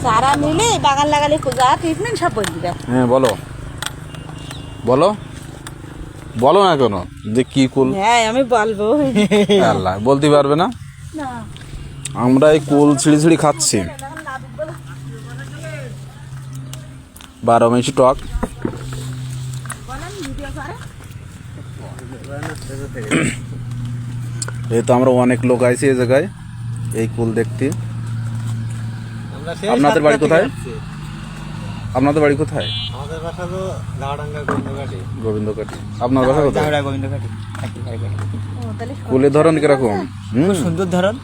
চারা নিলে বাগান লাগালে যা ট্রিটমেন্ট সব বলে দিবে। হ্যাঁ বলো বলো বলো না কেন যে কি কুল? হ্যাঁ আমি বলবো। আল্লাহ বলতে পারবে না? না আমরা এই কুল ছিঁড়ি ছিঁড়ি খাচ্ছি, 12 মাসি টক। এই তো আমরা অনেক লোক আইছি এই জায়গায় এই কুল দেখতে। আপনাদের বাড়ি কোথায়? আপনাদের বাড়ি কোথায়? আমাদের বাসা তো গাওডাঙ্গা গোবিন্দঘাটি। গোবিন্দঘাটি। আপনার বাসা কোথায়? গোবিন্দঘাটি। কুলের ধরন কিরকম? সুন্দর ধরন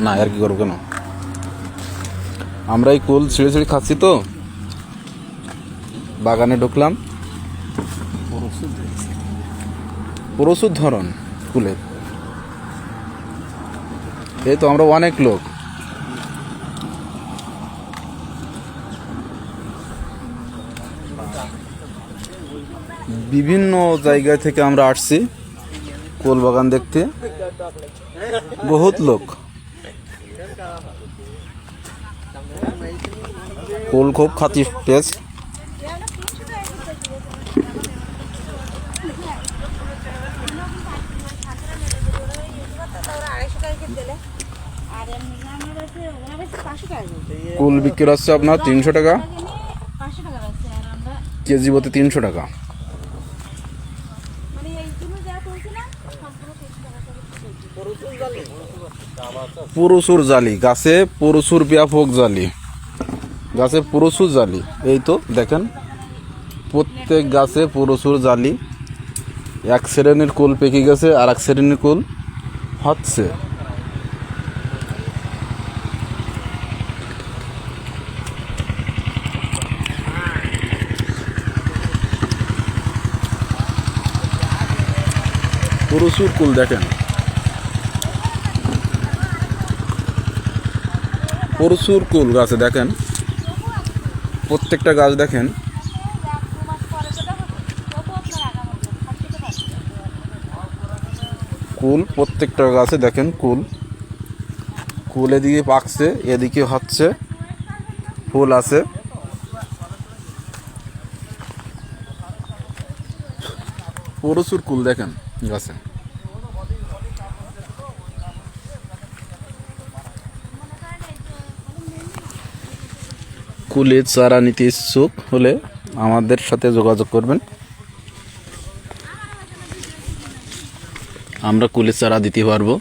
না আর কি করবো কেন, আমরা এই কুল ছিঁড়ে ছিঁড়ে খাচ্ছি তো বাগানে ঢুকলাম, প্রচুর ধরন কুলের। এই তো আমরা অনেক লোক, বিভিন্ন জায়গা থেকে আমরা আসছি কুল বাগান দেখতে, বহুত লোক। কুল খুব খাতি টেস্ট। কুল বিক্রি হচ্ছে আপনার 300 টাকা কেজি, প্রতি 300 টাকা। প্রচুর জালি গাছে, প্রচুর ব্যাপক জালি গাছে, প্রচুর জালি। এই তো দেখেন প্রত্যেক গাছে প্রচুর জালি। এক শ্রেণীর কুল পেকে গেছে, আর এক শ্রেণীর কুল হচ্ছে। প্রচুর কুল দেখেন, প্রচুর কুল গাছে দেখেন, প্রত্যেকটা গাছ দেখেন। কুল প্রত্যেকটা গাছে দেখেন, কুল কুল এদিকে পাকছে, এদিকে হচ্ছে, ফুল আছে। প্রচুর কুল দেখেন গাছে। কুলের চারা নিতে ইচ্ছুক হলে আমাদের সাথে যোগাযোগ করবেন, আমরা কুলের চারা দিতে পারবো।